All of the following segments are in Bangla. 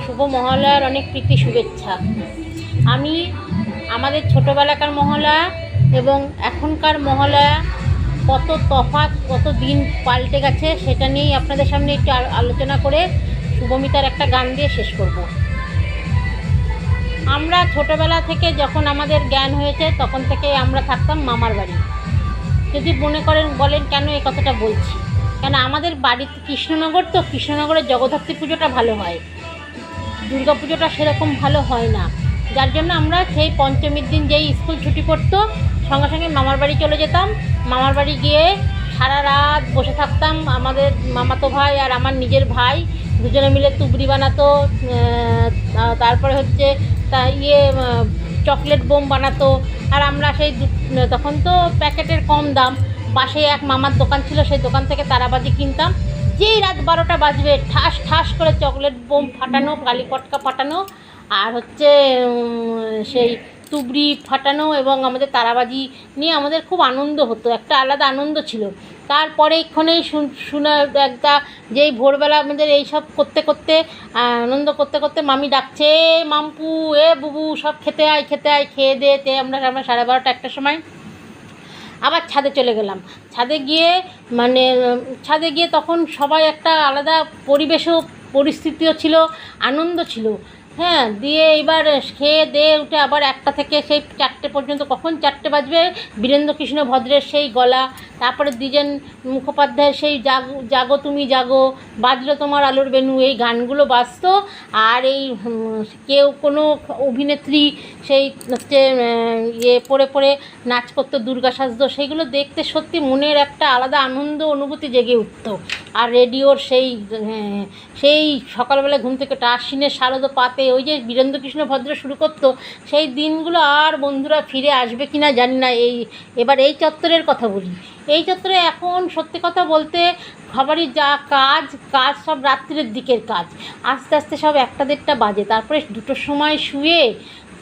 শুভ মহালয়ার অনেক প্রীতি শুভেচ্ছা। আমি আমাদের ছোটোবেলাকার মহালয়া এবং এখনকার মহালয়া কত তফাৎ, কত দিন পাল্টে গেছে সেটা নিয়েই আপনাদের সামনে একটু আলোচনা করে শুভমিতার একটা গান দিয়ে শেষ করব। আমরা ছোটোবেলা থেকে যখন আমাদের জ্ঞান হয়েছে তখন থেকে আমরা থাকতাম মামার বাড়ি। যদি মনে করেন বলেন কেন এই কথাটা বলছি, কেন আমাদের বাড়িতে কৃষ্ণনগর, তো কৃষ্ণনগরের জগদ্ধাত্রী পুজোটা ভালো হয়, দুর্গা পুজোটা সেরকম ভালো হয় না। যার জন্য আমরা সেই পঞ্চমীর দিন যেই স্কুল ছুটি পড়তো সঙ্গে সঙ্গে মামার বাড়ি চলে যেতাম। মামার বাড়ি গিয়ে সারা রাত বসে থাকতাম। আমাদের মামাতো ভাই আর আমার নিজের ভাই দুজনে মিলে তুবড়ি বানাতো, তারপরে হচ্ছে চকলেট বোম বানাতো। আর আমরা সেই তখন তো প্যাকেটের কম দাম, পাশে এক মামার দোকান ছিল, সেই দোকান থেকে তারাবাজি কিনতাম। যেই রাত 12টা বাজবে ঠাস ঠাস করে চকলেট বোম ফাটানো, কালি পটকা ফাটানো, আর হচ্ছে সেই তুবড়ি ফাটানো এবং আমাদের তারাবাজি নিয়ে আমাদের খুব আনন্দ হতো, একটা আলাদা আনন্দ ছিল। তারপরে এক্ষণেই শুনে একটা যেই ভোরবেলা আমাদের এইসব করতে করতে আনন্দ করতে করতে মামি ডাকছে, মাম্পু এ বুবু সব খেতে আয় খেয়ে দিয়ে আমরা 12:30 একটার সময় আবার ছাদে চলে গেলাম। ছাদে গিয়ে তখন সবাই একটা আলাদা পরিবেশও পরিস্থিতিও ছিল, আনন্দ ছিল। হ্যাঁ, দিয়ে এবার খেয়ে দিয়ে উঠে আবার 1টা থেকে সেই 4টে পর্যন্ত, কখন 4টে বাজবে বীরেন্দ্রকৃষ্ণ ভদ্রের সেই গলা, তারপরে দ্বিজেন মুখোপাধ্যায়ের সেই জাগো তুমি জাগো, বাজলো তোমার আলোর বেনু, এই গানগুলো বাজতো। আর এই কেউ কোনো অভিনেত্রী সেই হচ্ছে পরে নাচ করতো, দুর্গা সাজতো, সেইগুলো দেখতে সত্যি মনের একটা আলাদা আনন্দ অনুভূতি জেগে উঠতো। আর রেডিওর সেই সকালবেলা ঘুম থেকে আশ্বিনের শারদ পাতে ওই যে বীরেন্দ্রকৃষ্ণ ভদ্র শুরু করতো, সেই দিনগুলো আর বন্ধুরা ফিরে আসবে কি না জানি না। এবার এই চত্বরের কথা বলি, এই চত্বরে এখন সত্যি কথা বলতে সবারই যা কাজ সব রাত্রির দিকের কাজ, আস্তে আস্তে সব 1টা-1:30 বাজে, তারপরে 2টোর সময় শুয়ে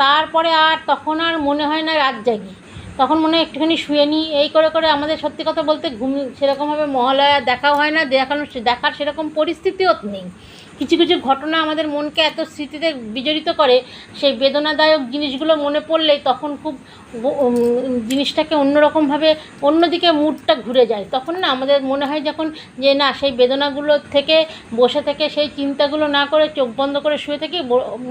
তারপরে আর তখন আর মনে হয় না রাত জাগি, তখন মনে হয় একটুখানি শুয়ে নিই। এই করে আমাদের সত্যি কথা বলতে সেরকমভাবে মহালয়া দেখাও হয় না, দেখার সেরকম পরিস্থিতিও নেই। কিছু ঘটনা আমাদের মনকে এত স্মৃতিতে বিজড়িত করে, সেই বেদনাদায়ক জিনিসগুলো মনে পড়লেই তখন খুব জিনিসটাকে অন্যরকমভাবে অন্যদিকে মুডটা ঘুরে যায়। তখন না আমাদের মনে হয় যখন যে না, সেই বেদনাগুলো থেকে বসে থেকে সেই চিন্তাগুলো না করে চোখ বন্ধ করে শুয়ে থাকি,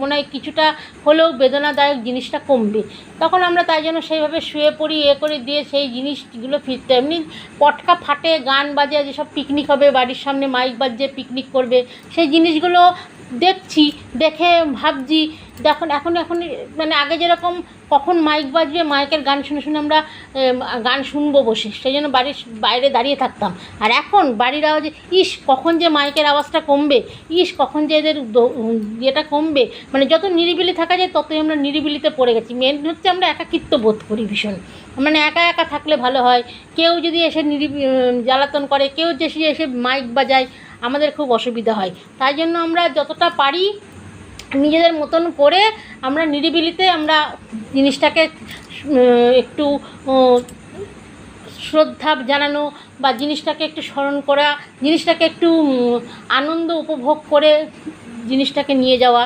মনে হয় কিছুটা হলেও বেদনাদায়ক জিনিসটা কমবে। তখন আমরা তাই জন্য সেইভাবে শুয়ে পড়ি, করে দিয়ে সেই জিনিসগুলো ফিরতে, এমনি পটকা ফাটে, গান বাজে, যেসব পিকনিক হবে বাড়ির সামনে মাইক বাজছে পিকনিক করবে, সেই জিনিসগুলো দেখে ভাবছি এখন মানে আগে যেরকম কখন মাইক বাজবে, মাইকের গান শুনে আমরা গান শুনবো বসে, সেই জন্য বাড়ির বাইরে দাঁড়িয়ে থাকতাম। আর এখন বাড়ির আওয়াজে কখন যে মাইকের আওয়াজটা কমবে, কখন যে এদের ইয়েটা কমবে, মানে যত নিরিবিলি থাকা যায় ততই আমরা নিরিবিলিতে পড়ে গেছি। মেন হচ্ছে আমরা একাকিত্ব বোধ করি ভীষণ, মানে একা থাকলে ভালো হয়। কেউ যদি এসে জ্বালাতন করে, কেউ যে এসে মাইক বাজায়, আমাদের খুব অসুবিধা হয়। তাই জন্য আমরা যতটা পারি নিজেদের মতন করে আমরা নিরিবিলিতে আমরা জিনিসটাকে একটু শ্রদ্ধা জানানো বা জিনিসটাকে একটু স্মরণ করা, জিনিসটাকে একটু আনন্দ উপভোগ করে জিনিসটাকে নিয়ে যাওয়া,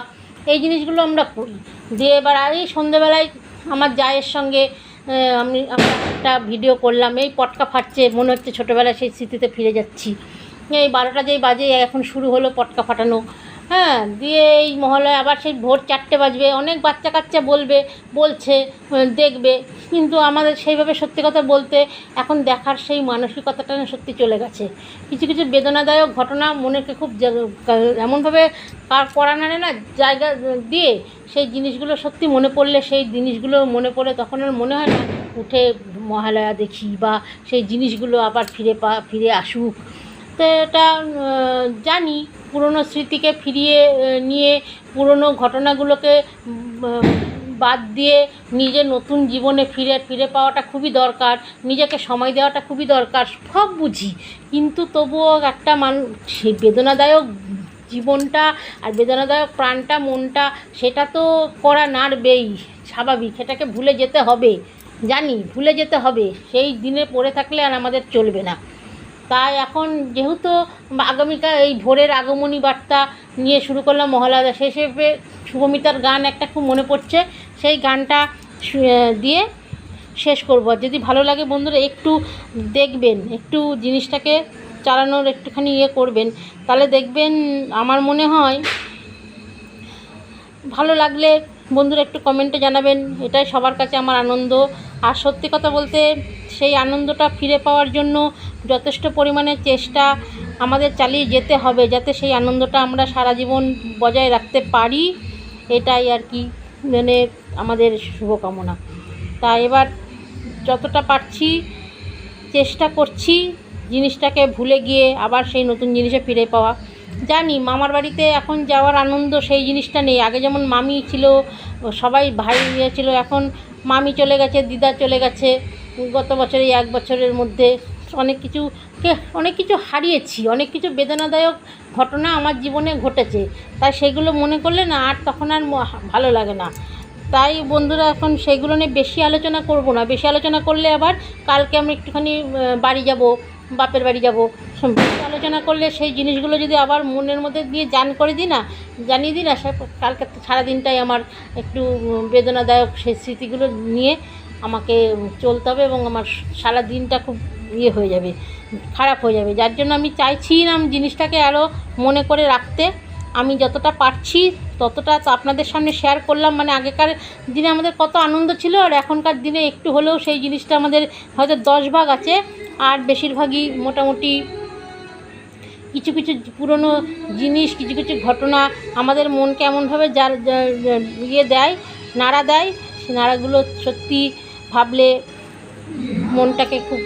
এই জিনিসগুলো আমরা করি। দিয়ে এবার এই সন্ধ্যেবেলায় আমার জায়ের সঙ্গে আমরা একটা ভিডিও করলাম, এই পটকা ফাটছে, মনে হচ্ছে ছোটোবেলায় সেই স্মৃতিতে ফিরে যাচ্ছি। এই 12টা যেই বাজে এখন শুরু হলো পটকা ফাটানো। হ্যাঁ, দিয়ে এই মহালয়া আবার সেই ভোর 4টে বাজবে, অনেক বাচ্চা কাচ্চা বলছে দেখবে, কিন্তু আমাদের সেইভাবে সত্যি কথা বলতে এখন দেখার সেই মানসিকতাটা সত্যি চলে গেছে। কিছু বেদনাদায়ক ঘটনা মনেকে খুব এমনভাবে করা নাড়ে না জায়গা দিয়ে, সেই জিনিসগুলো সত্যি মনে পড়লে, সেই জিনিসগুলো মনে পড়ে তখন আর মনে হয় না উঠে মহালয়া দেখি বা সেই জিনিসগুলো আবার ফিরে আসুক। তো এটা জানি পুরনো স্মৃতিকে ফিরিয়ে নিয়ে পুরনো ঘটনাগুলোকে বাদ দিয়ে নিজের নতুন জীবনে ফিরে পাওয়াটা খুবই দরকার, নিজেকে সময় দেওয়াটা খুবই দরকার, সব বুঝি। কিন্তু তবুও একটা সেই বেদনাদায়ক জীবনটা আর বেদনাদায়ক প্রাণটা, মনটা, সেটা তো করা নাড়বেই, স্বাভাবিক, সেটাকে ভুলে যেতে হবে, জানি ভুলে যেতে হবে। সেই দিনে পড়ে থাকলে আর আমাদের চলবে না। তাই এখন যেহেতু আগামীকাল এই ভোরের আগমনী বার্তা নিয়ে শুরু করলাম মহালয়া, সেই হিসেবে শুভমিতার গান একটা খুব মনে পড়ছে, সেই গানটা দিয়ে শেষ করব। আর যদি ভালো লাগে বন্ধুরা একটু দেখবেন, একটু জিনিসটাকে চালানোর একটুখানি করবেন, তাহলে দেখবেন আমার মনে হয় ভালো লাগলে বন্ধুরা একটু কমেন্টে জানাবেন। এটাই সবার কাছে আমার আনন্দ। আর সত্যি কথা বলতে সেই আনন্দটা ফিরে পাওয়ার জন্য যথেষ্ট পরিমাণে চেষ্টা আমাদের চালিয়ে যেতে হবে, যাতে সেই আনন্দটা আমরা সারা জীবন বজায় রাখতে পারি। এটাই আর কি মানে আমাদের শুভকামনা। তা এবার যতটা পারছি চেষ্টা করছি জিনিসটাকে ভুলে গিয়ে আবার সেই নতুন জিনিসে ফিরে পাওয়া। জানি মামার বাড়িতে এখন যাওয়ার আনন্দ সেই জিনিসটা নেই। আগে যেমন মামি ছিল, সবাই ভাই ছিল, এখন মামি চলে গেছে, দিদা চলে গেছে। গত বছরে 1 বছরের মধ্যে অনেক কিছু হারিয়েছি, অনেক কিছু বেদনাদায়ক ঘটনা আমার জীবনে ঘটেছে। তাই সেগুলো মনে করলে না আর তখন আর ভালো লাগে না। তাই বন্ধুরা এখন সেগুলো নিয়ে বেশি আলোচনা করব না। বেশি আলোচনা করলে আবার কালকে আমি একটুখানি বাড়ি যাব, বাপের বাড়ি যাব, বেশি আলোচনা করলে সেই জিনিসগুলো যদি আবার মনের মধ্যে দিয়ে জানিয়ে দিই না সে কালকে সারাদিনটাই আমার একটু বেদনাদায়ক সেই স্মৃতিগুলো নিয়ে আমাকে চলতে হবে এবং আমার সারা দিনটা খুব হয়ে যাবে, খারাপ হয়ে যাবে। যার জন্য আমি চাইছি না জিনিসটাকে আরও মনে করে রাখতে। আমি যতটা পারছি ততটা তো আপনাদের সামনে শেয়ার করলাম। মানে আগেকার দিনে আমাদের কত আনন্দ ছিল, আর এখনকার দিনে একটু হলেও সেই জিনিসটা আমাদের হয়তো 10 ভাগ আছে, আর বেশিরভাগই মোটামুটি কিছু পুরনো জিনিস, কিছু ঘটনা আমাদের মনকে এমনভাবে দেয়, নাড়া দেয়। সেই নাড়াগুলো সত্যি ভাবলে মনটাকে খুব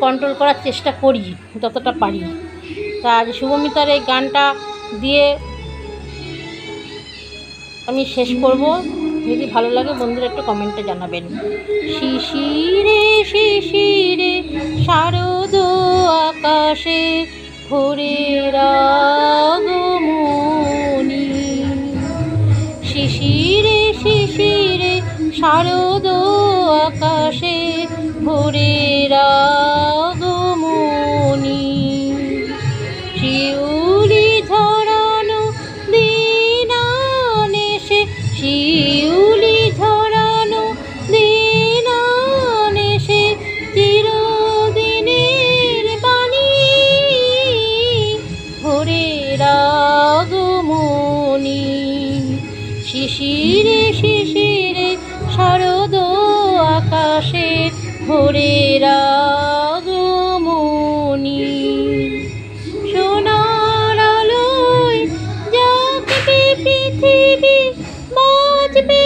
কন্ট্রোল করার চেষ্টা করি যতটা পারি। তা আজ শুভমিতার এই গানটা দিয়ে আমি শেষ করব। যদি ভালো লাগে বন্ধুরা একটু কমেন্টে জানাবেন। শিশিরে শিশিরে শারদ আকাশে ভোরের আগমনী, শিশিরে শিশিরে শারদ আকাশে ভোরের আগমনী, শিউলি ঝরানো দিনানেশে, শিউলি ঝরানো দিনানেশে চিরদিনের বাণী, ভোরের আগমনী, শিশিরে শিশিরে শারদ আকাশে ভোরের আগমনী, সোনার আলোয় জাগবে পৃথিবী, বাজবে